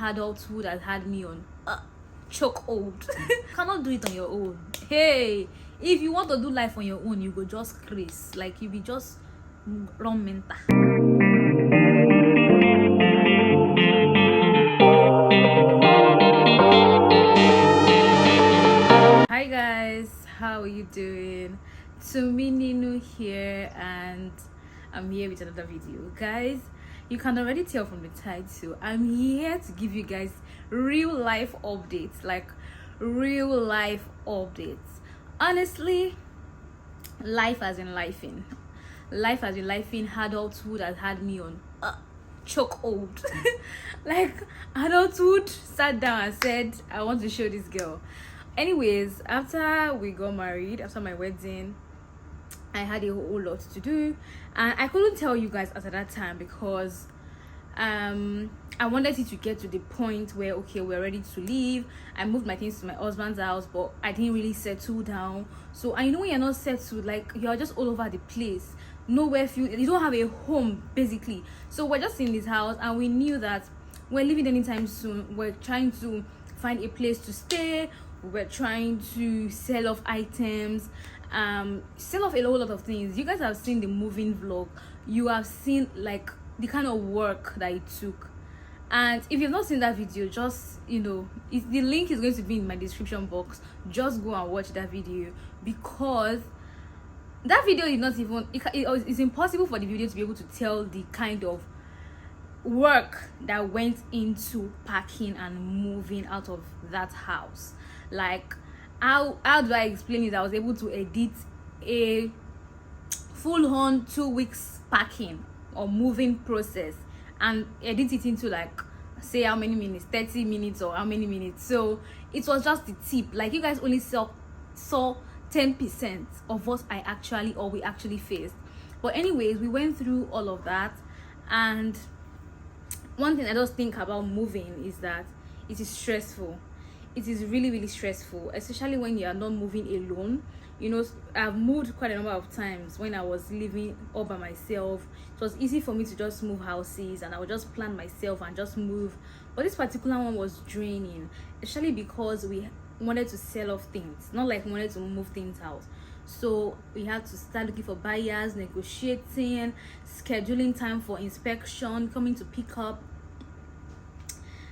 adulthood has had me on choke hold. Cannot do it on your own. Hey, if you want to do life on your own, you go just craze, like you be just run mental. Hi guys, how are you doing? Tumi Ninu here, and I'm here with another video. Guys, you can already tell from the title, I'm here to give you guys real life updates, like real life updates. Honestly, life has been lifing. Adulthood has had me on choke hold. Like adulthood sat down and said, I want to show this girl. Anyways, after we got married, after my wedding, I had a whole lot to do, and I couldn't tell you guys at that time because I wanted it to get to the point where, okay, we're ready to leave. I moved my things to my husband's house, but I didn't really settle down. So I know when you're not settled, like you're just all over the place, nowhere, you don't have a home basically. So we're just in this house, and we knew that we're leaving anytime soon. We're trying to find a place to stay. We're trying to sell off items, sell off a whole lot of things. You guys have seen the moving vlog. You have seen like the kind of work that it took. And if you've not seen that video, just, you know, the link is going to be in my description box. Just go and watch that video, because that video is not even, it's impossible for the video to be able to tell the kind of work that went into packing and moving out of that house. Like how do I explain it? I was able to edit a full-on 2 weeks packing or moving process and edit it into like, say how many minutes, 30 minutes or how many minutes. So it was just the tip. Like you guys only saw 10% of what we actually faced. But anyways, we went through all of that. And one thing I just think about moving is that it is stressful. It is really, really stressful, especially when you are not moving alone. You know, I've moved quite a number of times when I was living all by myself. It was easy for me to just move houses, and I would just plan myself and just move. But this particular one was draining, especially because we wanted to sell off things, not like we wanted to move things out. So we had to start looking for buyers, negotiating, scheduling time for inspection, coming to pick up.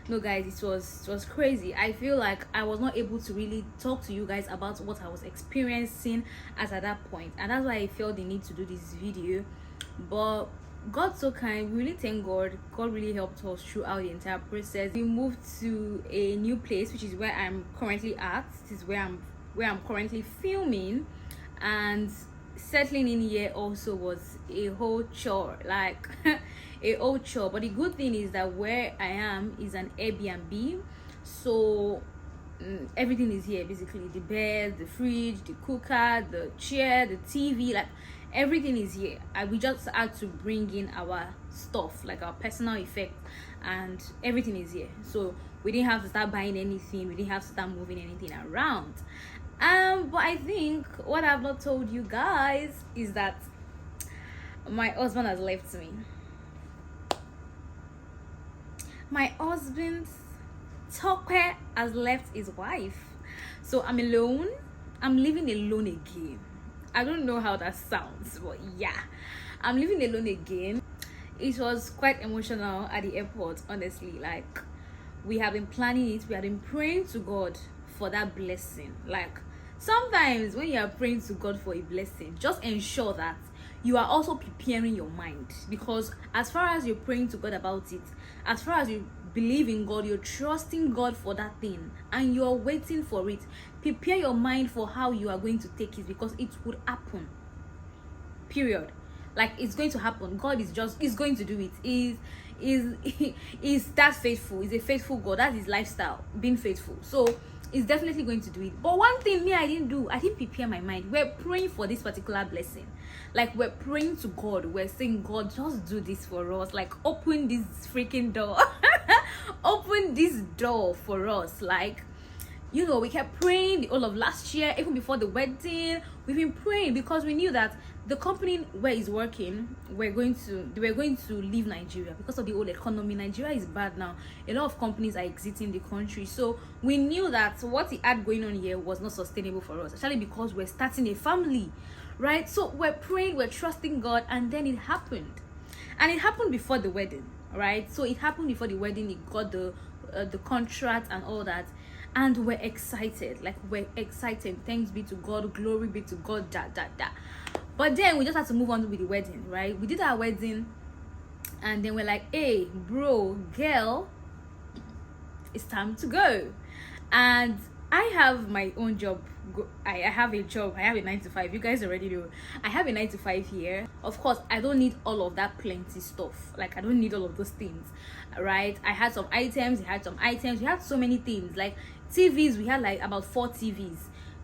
No guys, it was crazy. I feel like I was not able to really talk to you guys about what I was experiencing at that point, and that's why I felt the need to do this video. But God's so kind. We really thank God. God really helped us throughout the entire process. We moved to a new place, which is where I'm currently at. This is where I'm currently filming, and settling in here also was a whole chore, like a whole chore. But the good thing is that where I am is an Airbnb, so everything is here basically. The bed, the fridge, the cooker, the chair, the TV, like everything is here. We just had to bring in our stuff, like our personal effects, and everything is here. So we didn't have to start buying anything, we didn't have to start moving anything around. But I think what I've not told you guys is that my husband has left me. My husband, Toke, has left his wife. So I'm alone. I'm living alone again. I don't know how that sounds, but yeah, I'm living alone again. It was quite emotional at the airport, honestly. Like, we have been planning it. We have been praying to God for that blessing. Like, sometimes when you are praying to God for a blessing, just ensure that you are also preparing your mind, because as far as you're praying to God about it, as far as you believe in God, you're trusting God for that thing, and you're waiting for it. Prepare your mind for how you are going to take it, because it would happen. Period. Like, it's going to happen. God is going to do it. Is that faithful? He's a faithful God. That's his lifestyle, being faithful. So is definitely going to do it. But one thing I didn't prepare my mind. We're praying for this particular blessing. Like, we're praying to God. We're saying, God, just do this for us. Like, open this freaking door. Open this door for us. Like, you know, we kept praying the whole of last year, even before the wedding. We've been praying because we knew that the company where he's working they were going to leave Nigeria because of the whole economy. Nigeria is bad now. A lot of companies are exiting the country, so we knew that what he had going on here was not sustainable for us, especially because we're starting a family, right? So we're praying, we're trusting God, and then it happened. And it happened before the wedding, right? So it happened before the wedding. He got the contract and all that, and we're excited. Like, we're excited. Thanks be to God, glory be to God, But then we just had to move on with the wedding, right? We did our wedding, and then we're like, hey, bro, girl, it's time to go. And I have my own job. I have a job. I have a 9 to 5. You guys already know. I have a 9 to 5 here. Of course, I don't need all of that plenty stuff. Like, I don't need all of those things, right? I had some items. He had some items. We had so many things. Like TVs, we had like about 4 TVs.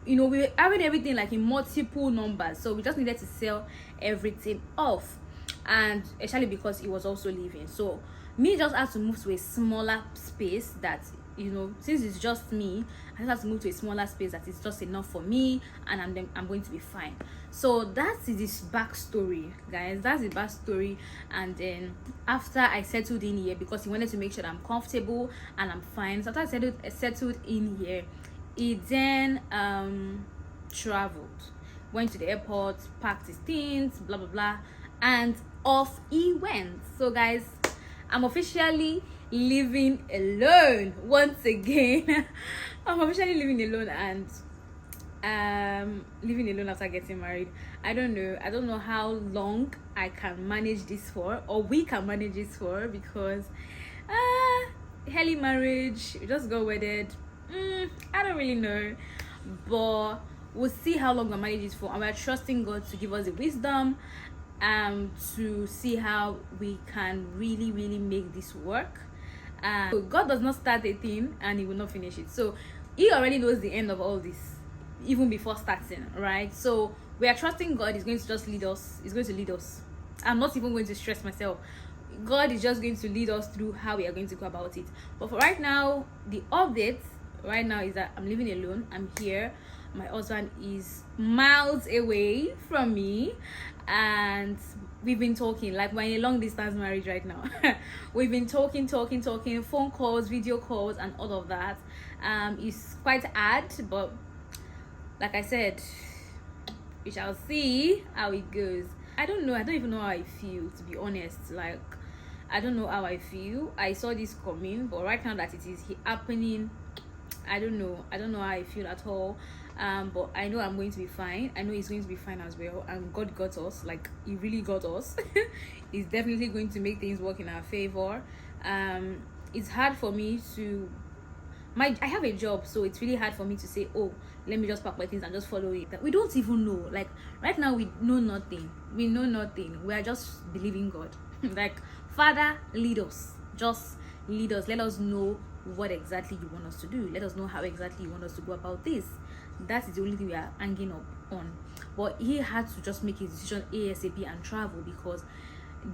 You know, we were having everything like in multiple numbers. So we just needed to sell everything off. And especially because he was also leaving. So me just had to move to a smaller space that, you know, since it's just me, I just have to move to a smaller space that is just enough for me, and I'm going to be fine. So that's this backstory, guys. That's the backstory. And then after I settled in here, because he wanted to make sure that I'm comfortable and I'm fine. So after I settled in here, he then traveled, went to the airport, packed his things, blah blah blah, and off he went. So guys, I'm officially living alone once again. I'm officially living alone, and living alone after getting married. I don't know how long I can manage this for, or we can manage this for, because early marriage, we just got wedded. I don't really know, but we'll see how long we manage this for, and we're trusting God to give us the wisdom to see how we can really make this work. So God does not start a thing and he will not finish it. So he already knows the end of all this even before starting, right? So we are trusting God is going to just lead us. He's going to lead us. I'm not even going to stress myself. God is just going to lead us through how we are going to go about it. But for right now, the update right now is that I'm living alone. I'm here. My husband is miles away from me, and we've been talking like we're in a long distance marriage right now. We've been talking, phone calls, video calls, and all of that. It's quite hard, but like I said, we shall see how it goes. I don't even know how I feel, to be honest. Like, I don't know how I feel. I saw this coming, but right now that it is happening, I don't know how I feel at all. But I know I'm going to be fine. I know he's going to be fine as well, and God got us. Like, he really got us. He's definitely going to make things work in our favor. It's hard for me to I have a job, so it's really hard for me to say, oh, let me just pack my things and just follow it. We don't even know. Like, right now we know nothing. We are just believing God. Like, Father, lead us. Just lead us. Let us know what exactly you want us to do. Let us know how exactly you want us to go about this. That is the only thing we are hanging up on. But he had to just make his decision ASAP and travel, because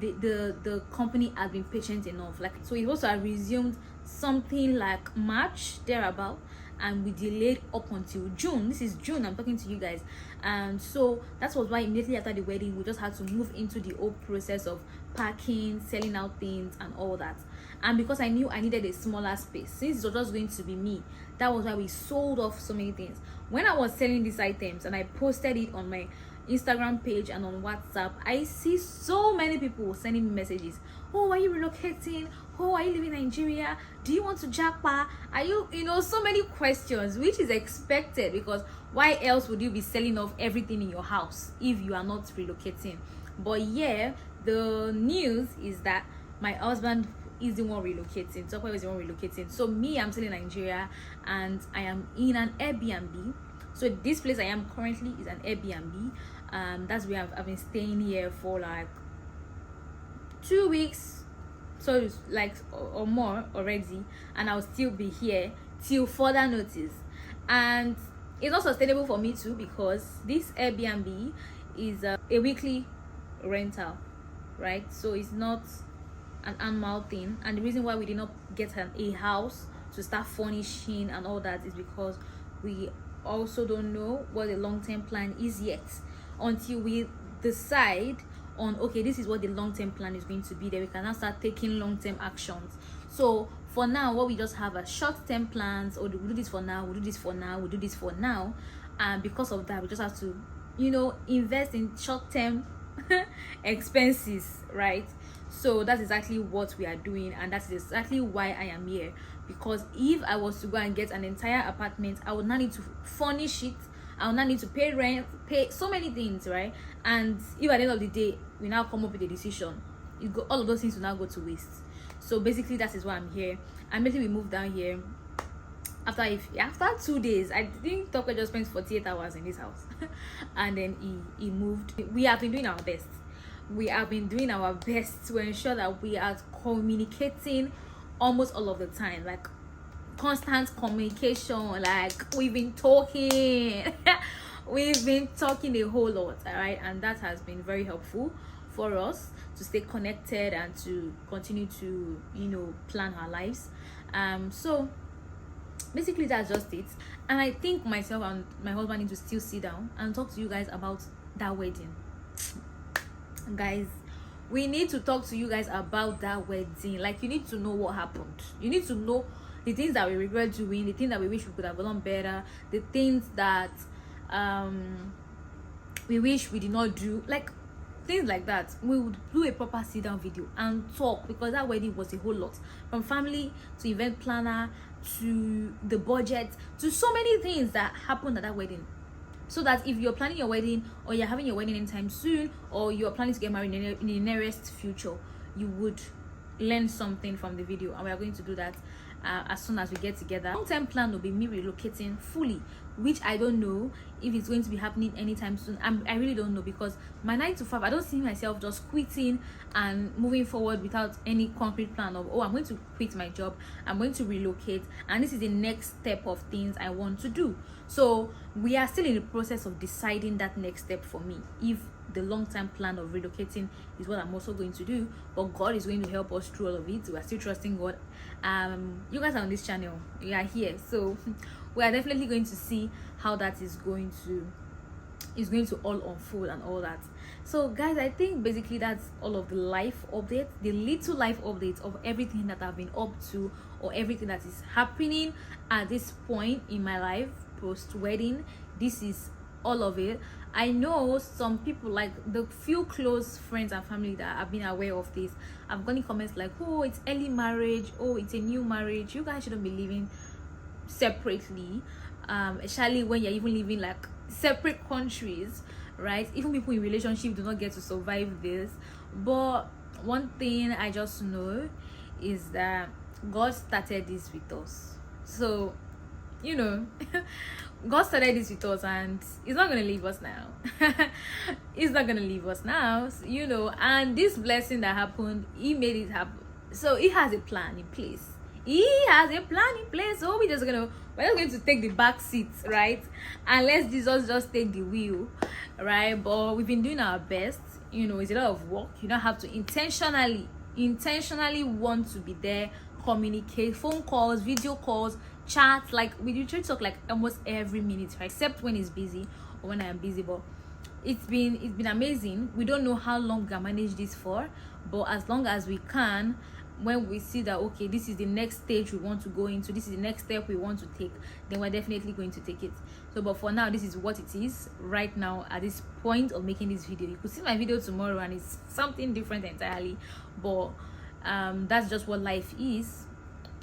the company has been patient enough. Like, so it also resumed something like March thereabout, and we delayed up until June. This is June, I'm talking to you guys. And so that was why immediately after the wedding, we just had to move into the whole process of packing, selling out things, and all that. And because I knew I needed a smaller space, since it was just going to be me, that was why we sold off so many things. When I was selling these items and I posted it on my Instagram page and on WhatsApp, I see so many people sending me messages. Oh, are you relocating? Oh, are you living in Nigeria? Do you want to japa? Are you so many questions, which is expected, because why else would you be selling off everything in your house if you are not relocating? But yeah, the news is that my husband is the one relocating. Tokwe is the one relocating. So me, I'm still in Nigeria, and I am in an Airbnb. So this place I am currently is an Airbnb. That's where I've been staying here for like 2 weeks, so it's like or more already, and I'll still be here till further notice. And it's not sustainable for me too, because this Airbnb is a weekly rental, right? So it's not an annual thing. And the reason why we did not get a house to start furnishing and all that is because we also don't know what the long-term plan is yet, until we decide on, okay, this is what the long-term plan is going to be, then we can now start taking long-term actions. So for now, what we just have are short-term plans, or we'll do this for now, we'll do this for now, we'll do this for now. And because of that, we just have to, invest in short-term expenses, right? So that's exactly what we are doing, and that's exactly why I am here. Because if I was to go and get an entire apartment, I would not need to furnish it, I would not need to pay rent, pay so many things, right? And if at the end of the day we now come up with a decision, all of those things will now go to waste. So basically that is why I'm here. And basically we moved down here after 2 days. I think Toko just spent 48 hours in this house and then he moved. We have been doing our best. We have been doing our best to ensure that we are communicating almost all of the time, like constant communication. Like we've been talking we've been talking a whole lot, all right? And that has been very helpful for us to stay connected and to continue to plan our lives. So basically that's just it. And I think myself and my husband need to still sit down and talk to you guys about that wedding. Guys, we need to talk to you guys about that wedding. Like, you need to know what happened. You need to know the things that we regret doing, the things that we wish we could have done better, the things that we wish we did not do, like things like that. We would do a proper sit down video and talk, because that wedding was a whole lot, from family to event planner to the budget to so many things that happened at that wedding. So that if you're planning your wedding, or you're having your wedding anytime soon, or you're planning to get married in the nearest future, you would learn something from the video. And we are going to do that as soon as we get together. Long-term plan will be me relocating fully, which I don't know if it's going to be happening anytime soon. I really don't know, because my 9 to 5, I don't see myself just quitting and moving forward without any concrete plan of, oh, I'm going to quit my job, I'm going to relocate, and this is the next step of things I want to do. So we are still in the process of deciding that next step for me, if the long-term plan of relocating is what I'm also going to do. But God is going to help us through all of it. We are still trusting God. You guys are on this channel, you are here, so we are definitely going to see how that is going to all unfold and all that. So guys, I think basically that's all of the life update, the little life updates of everything that I've been up to, or everything that is happening at this point in my life post wedding. This is all of it. I know some people, like the few close friends and family that have been aware of this, I've gotten comments like, oh, it's early marriage, oh, it's a new marriage, you guys shouldn't be living separately, especially when you're even living like separate countries, right? Even people in relationship do not get to survive this. But one thing I just know is that God started this with us. So God started this with us, and he's not gonna leave us now. He's not gonna leave us now, and this blessing that happened, he made it happen. So he has a plan in place. So we're just going to take the back seats, right? And let Jesus just take the wheel, right? But we've been doing our best. It's a lot of work. You don't have to intentionally want to be there, communicate, phone calls, video calls, chat. Like we usually talk like almost every minute, right? Except when it's busy or when I am busy. But it's been amazing. We don't know how long we can manage this for, but as long as we can, when we see that, okay, this is the next stage we want to go into, this is the next step we want to take, then we're definitely going to take it. So but for now, this is what it is right now at this point of making this video. You could see my video tomorrow and it's something different entirely, but that's just what life is.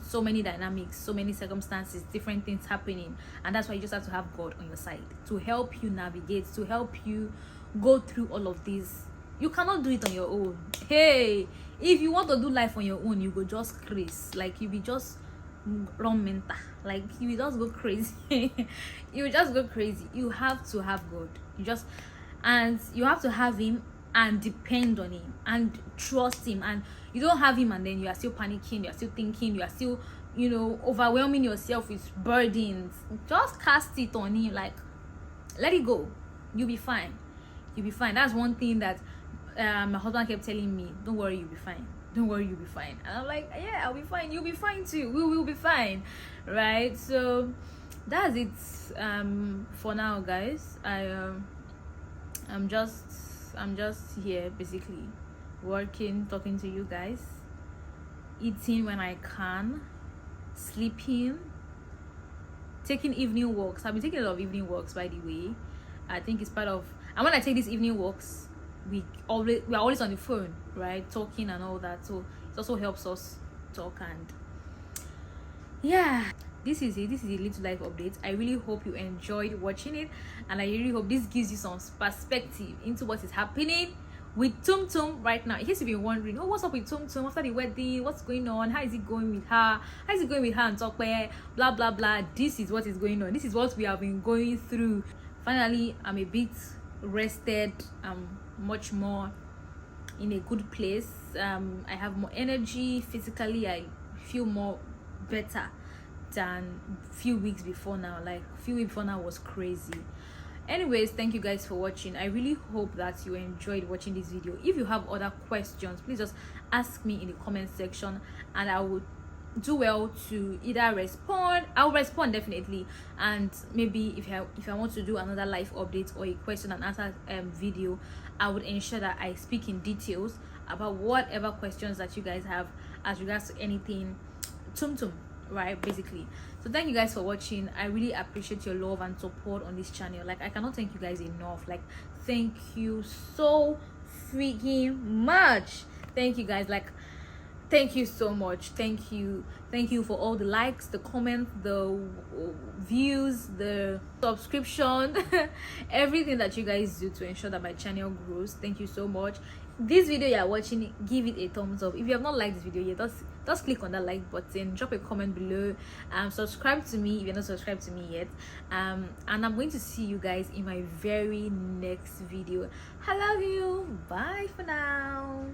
So many dynamics, so many circumstances, different things happening, and that's why you just have to have God on your side to help you navigate, to help you go through all of this. You cannot do it on your own. Hey, if you want to do life on your own, you go just crazy. Like you be just wrong mental. Like you will just go crazy. You will just go crazy. You have to have God. And you have to have him and depend on him and trust him. And you don't have him and then you are still panicking, you are still thinking, you are still overwhelming yourself with burdens. Just cast it on him. Like, let it go. You'll be fine. That's one thing that my husband kept telling me. Don't worry, you'll be fine. And I'm like, yeah, I'll be fine. You'll be fine too. We will be fine, right? So that's it for now, guys. I'm just I'm just here basically working, talking to you guys, eating when I can, sleeping, taking evening walks. I've been taking a lot of evening walks, by the way. I think it's part of, and when I take these evening walks, we're always on the phone, right, talking and all that, so it also helps us talk. And yeah, this is a little life update. I really hope you enjoyed watching it, and I really hope this gives you some perspective into what is happening with Tum Tum right now. In case you've been wondering, oh, what's up with Tum Tum after the wedding, what's going on, how is it going with her, and Tokwe, blah blah blah. This is what is going on. This is what we have been going through. Finally, I'm a bit rested. I'm much more in a good place. I have more energy physically. I feel more better than few weeks before now. Like few weeks before now was crazy. Anyways, thank you guys for watching. I really hope that you enjoyed watching this video. If you have other questions, please just ask me in the comment section, and I would do well to either respond. I'll respond definitely, and maybe if I want to do another live update or a question and answer video, I would ensure that I speak in details about whatever questions that you guys have as regards to anything Tum Tum, right, basically. So thank you guys for watching. I really appreciate your love and support on this channel. Like, I cannot thank you guys enough. Like, thank you so freaking much. Thank you guys. Like, thank you so much. Thank you for all the likes, the comments, the views, the subscription, everything that you guys do to ensure that my channel grows. Thank you so much. This video you are watching, give it a thumbs up. If you have not liked this video yet, just click on that like button, drop a comment below, subscribe to me if you're not subscribed to me yet, and I'm going to see you guys in my very next video. I love you. Bye for now.